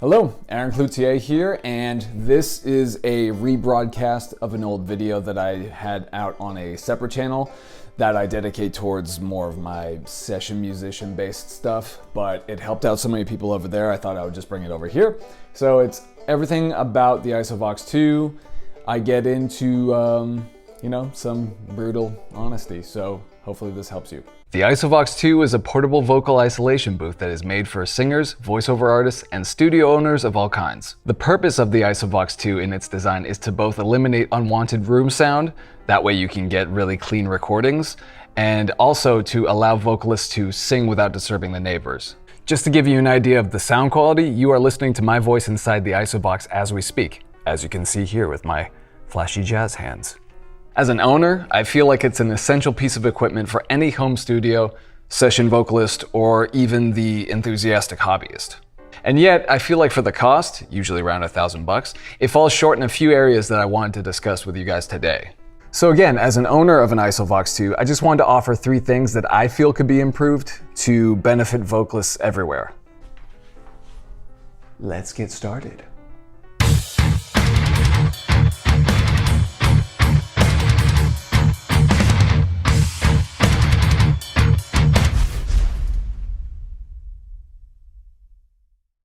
Hello, Aaron Cloutier here, and this is a rebroadcast of an old video that I had out on a separate channel that I dedicate towards more of my session musician based stuff, but it helped out so many people over there, I thought I would just bring it over here. So it's everything about the Isovox 2. I get into, some brutal honesty, so hopefully this helps you. The Isovox 2 is a portable vocal isolation booth that is made for singers, voiceover artists, and studio owners of all kinds. The purpose of the Isovox 2 in its design is to both eliminate unwanted room sound, that way you can get really clean recordings, and also to allow vocalists to sing without disturbing the neighbors. Just to give you an idea of the sound quality, you are listening to my voice inside the Isovox as we speak, as you can see here with my flashy jazz hands. As an owner, I feel like it's an essential piece of equipment for any home studio, session vocalist, or even the enthusiastic hobbyist. And yet, I feel like for the cost, usually around $1,000, it falls short in a few areas that I wanted to discuss with you guys today. So again, as an owner of an Isovox 2, I just wanted to offer 3 things that I feel could be improved to benefit vocalists everywhere. Let's get started.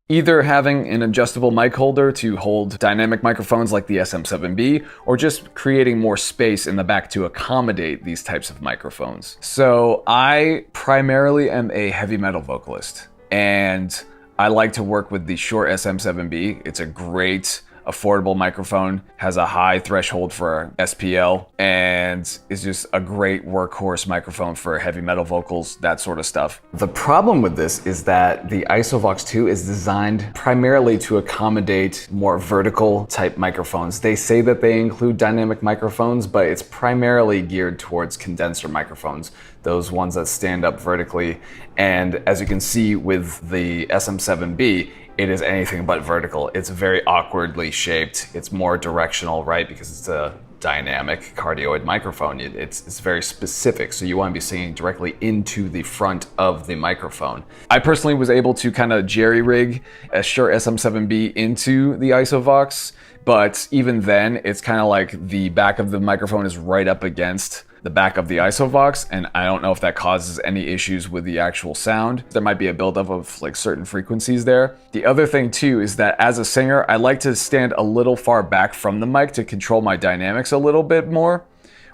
Either having an adjustable mic holder to hold dynamic microphones like the SM7B, or just creating more space in the back to accommodate these types of microphones. So I primarily am a heavy metal vocalist, and I like to work with the Shure SM7B. It's a great affordable microphone, has a high threshold for SPL, and is just a great workhorse microphone for heavy metal vocals, that sort of stuff. The problem with this is that the Isovox 2 is designed primarily to accommodate more vertical type microphones. They say that they include dynamic microphones, but it's primarily geared towards condenser microphones, those ones that stand up vertically. And as you can see with the SM7B, it is anything but vertical. It's very awkwardly shaped. It's more directional, right? Because it's a dynamic cardioid microphone. It's very specific, so you want to be singing directly into the front of the microphone. I personally was able to kind of jerry-rig a Shure SM7B into the Isovox, but even then, it's kind of like the back of the microphone is right up against the back of the Isovox, and I don't know if that causes any issues with the actual sound. There might be a buildup of like certain frequencies there. The other thing too is that as a singer, I like to stand a little far back from the mic to control my dynamics a little bit more.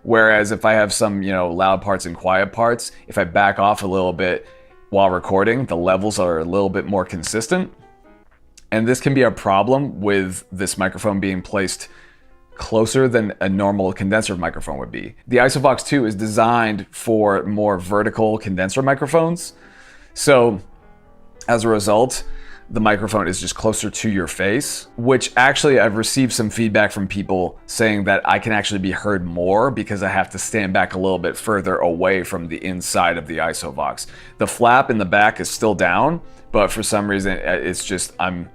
Whereas if I have some, loud parts and quiet parts, if I back off a little bit while recording, the levels are a little bit more consistent. And this can be a problem with this microphone being placed closer than a normal condenser microphone would be. The Isovox 2 is designed for more vertical condenser microphones. So as a result, the microphone is just closer to your face, which actually I've received some feedback from people saying that I can actually be heard more because I have to stand back a little bit further away from the inside of the Isovox. The flap in the back is still down, but for some reason it's just, I'm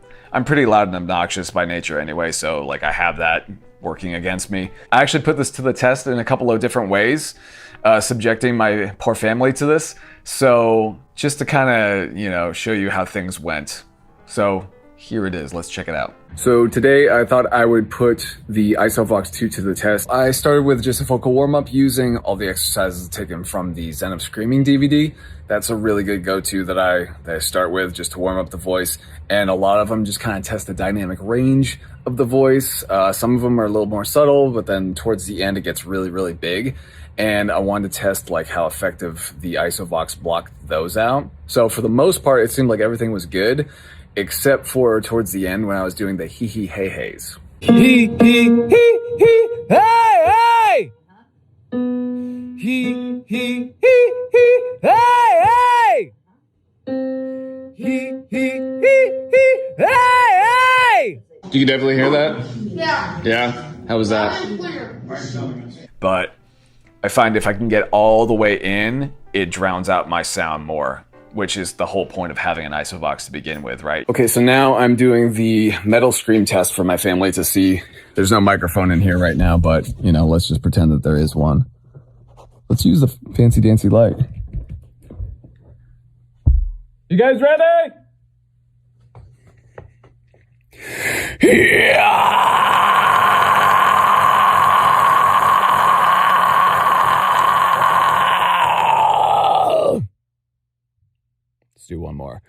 pretty loud and obnoxious by nature anyway, so like I have that working against me. I actually put this to the test in a couple of different ways, subjecting my poor family to this. So just to kind of, show you how things went. So here it is, let's check it out. So today I thought I would put the Isovox 2 to the test. I started with just a vocal warm-up using all the exercises taken from the Zen of Screaming DVD. That's a really good go-to that I start with just to warm up the voice. And a lot of them just kind of test the dynamic range of the voice. Some of them are a little more subtle, but then towards the end it gets really, really big. And I wanted to test like how effective the Isovox blocked those out. So for the most part, it seemed like everything was good, except for towards the end when I was doing the hee hee hey heys. Hee hee hee hee hey hey! Hee hee hee hee hey hey! Hee hee hee hee hey hey! You can definitely hear that? Yeah. Yeah? How was that? But I find if I can get all the way in, it drowns out my sound more, which is the whole point of having an Isovox to begin with, right? Okay, so now I'm doing the metal scream test for my family to see. There's no microphone in here right now, but, let's just pretend that there is one. Let's use the fancy dancy light. You guys ready? Let's do one more.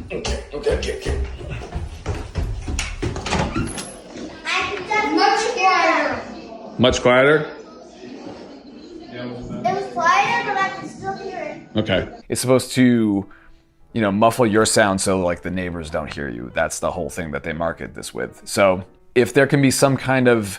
Okay. Much quieter? It was quieter, but I can still hear it. Okay. It's supposed to, muffle your sound so like the neighbors don't hear you. That's the whole thing that they market this with. So if there can be some kind of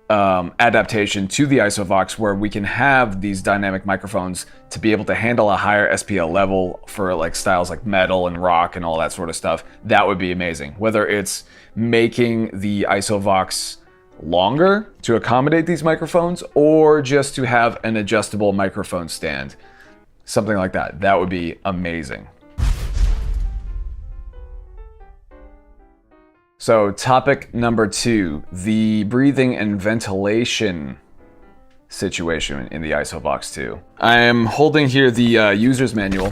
adaptation to the Isovox where we can have these dynamic microphones to be able to handle a higher SPL level for like styles like metal and rock and all that sort of stuff, that would be amazing. Whether it's making the Isovox longer to accommodate these microphones or just to have an adjustable microphone stand, something like that, that would be amazing. So topic number 2, the breathing and ventilation situation in the Isovox 2. I am holding here the user's manual,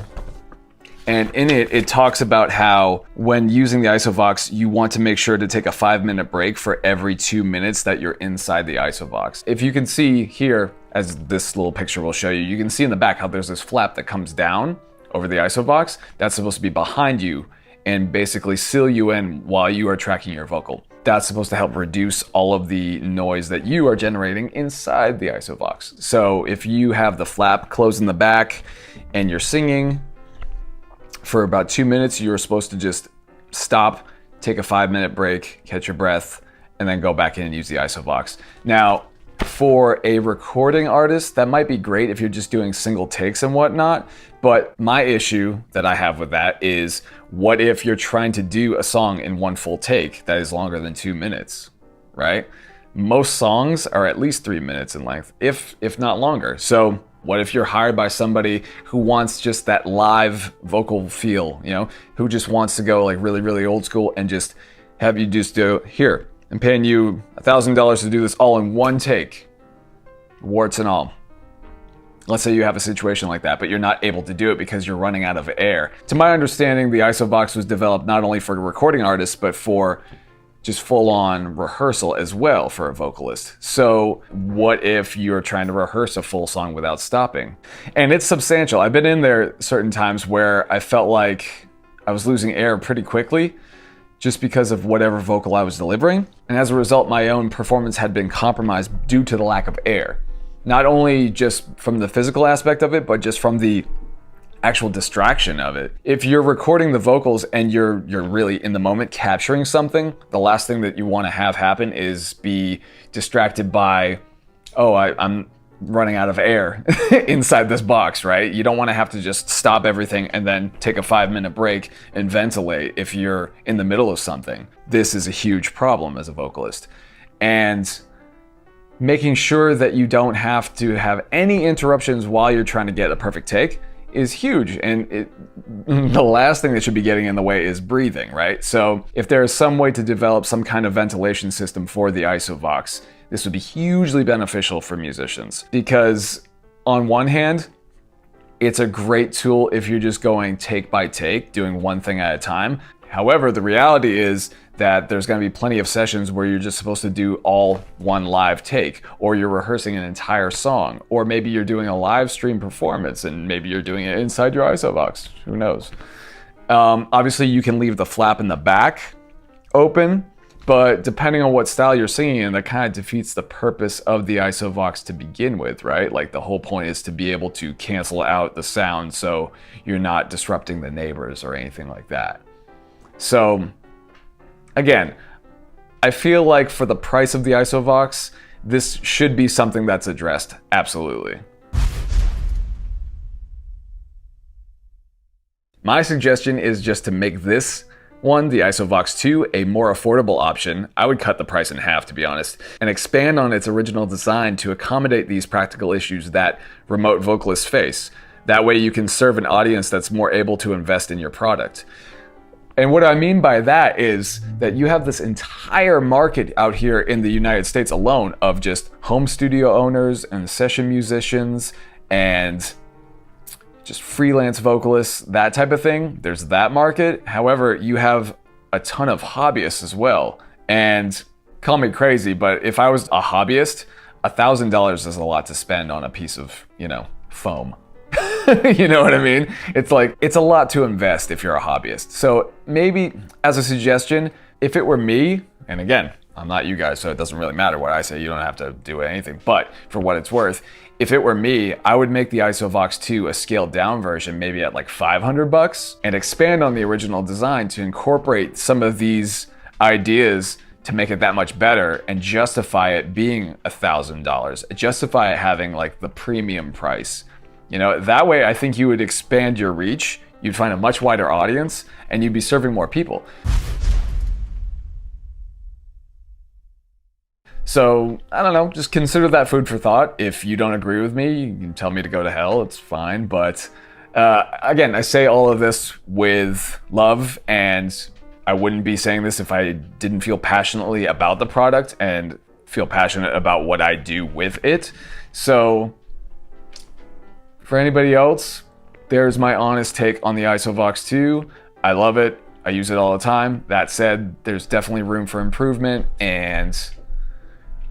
and in it talks about how when using the Isovox, you want to make sure to take a 5-minute break for every 2 minutes that you're inside the Isovox. If you can see here, as this little picture will show you, you can see in the back how there's this flap that comes down over the Isovox. That's supposed to be behind you and basically seal you in while you are tracking your vocal. That's supposed to help reduce all of the noise that you are generating inside the Isovox. So if you have the flap closed in the back and you're singing for about 2 minutes, you're supposed to just stop, take a 5-minute break, catch your breath, and then go back in and use the Isovox. Now, for a recording artist, that might be great if you're just doing single takes and whatnot, but my issue that I have with that is, what if you're trying to do a song in one full take that is longer than 2 minutes, right? Most songs are at least 3 minutes in length, if not longer. So what if you're hired by somebody who wants just that live vocal feel, who just wants to go like really, really old school and just have you just do, here, I'm paying you $1,000 to do this all in one take, warts and all. Let's say you have a situation like that, but you're not able to do it because you're running out of air. To my understanding, the Isovox was developed not only for recording artists, but for just full-on rehearsal as well for a vocalist. So what if you're trying to rehearse a full song without stopping? And it's substantial. I've been in there certain times where I felt like I was losing air pretty quickly just because of whatever vocal I was delivering. And as a result, my own performance had been compromised due to the lack of air. Not only just from the physical aspect of it, but just from the actual distraction of it. If you're recording the vocals and you're really in the moment capturing something, the last thing that you want to have happen is be distracted by, I'm running out of air inside this box, right? You don't want to have to just stop everything and then take a 5-minute break and ventilate if you're in the middle of something. This is a huge problem as a vocalist. And making sure that you don't have to have any interruptions while you're trying to get a perfect take is huge. And the last thing that should be getting in the way is breathing, right? So if there is some way to develop some kind of ventilation system for the Isovox, this would be hugely beneficial for musicians, because on one hand, it's a great tool if you're just going take by take, doing one thing at a time. However, the reality is that there's going to be plenty of sessions where you're just supposed to do all one live take, or you're rehearsing an entire song, or maybe you're doing a live stream performance and maybe you're doing it inside your Isovox. Who knows? Obviously, you can leave the flap in the back open, but depending on what style you're singing in, that kind of defeats the purpose of the Isovox to begin with, right? Like the whole point is to be able to cancel out the sound so you're not disrupting the neighbors or anything like that. So again, I feel like for the price of the Isovox, this should be something that's addressed, absolutely. My suggestion is just to make this one, the Isovox 2, a more affordable option. I would cut the price in half, to be honest, and expand on its original design to accommodate these practical issues that remote vocalists face. That way you can serve an audience that's more able to invest in your product. And what I mean by that is that you have this entire market out here in the United States alone of just home studio owners and session musicians and just freelance vocalists, that type of thing. There's that market. However, you have a ton of hobbyists as well. And call me crazy, but if I was a hobbyist, $1,000 is a lot to spend on a piece of, foam. You know what I mean? It's like, it's a lot to invest if you're a hobbyist. So maybe as a suggestion, if it were me, and again, I'm not you guys, so it doesn't really matter what I say. You don't have to do anything. But for what it's worth, if it were me, I would make the Isovox 2 a scaled down version, maybe at like $500, and expand on the original design to incorporate some of these ideas to make it that much better and justify it being $1,000. Justify it having like the premium price. That way I think you would expand your reach, you'd find a much wider audience, and you'd be serving more people. So, I don't know, just consider that food for thought. If you don't agree with me, you can tell me to go to hell, it's fine. But again, I say all of this with love, and I wouldn't be saying this if I didn't feel passionately about the product and feel passionate about what I do with it. So, for anybody else, there's my honest take on the Isovox 2. I love it. I use it all the time. That said, there's definitely room for improvement, and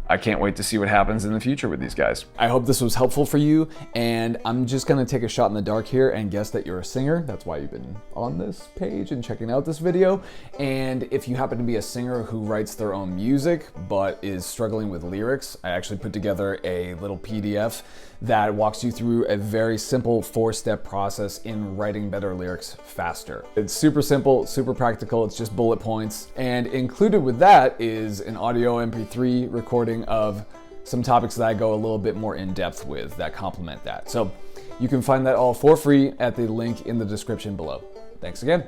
I can't wait to see what happens in the future with these guys. I hope this was helpful for you, and I'm just gonna take a shot in the dark here and guess that you're a singer. That's why you've been on this page and checking out this video. And if you happen to be a singer who writes their own music but is struggling with lyrics, I actually put together a little PDF that walks you through a very simple 4-step process in writing better lyrics faster. It's super simple, super practical, it's just bullet points. And included with that is an audio MP3 recording of some topics that I go a little bit more in depth with that complement that. So you can find that all for free at the link in the description below. Thanks again.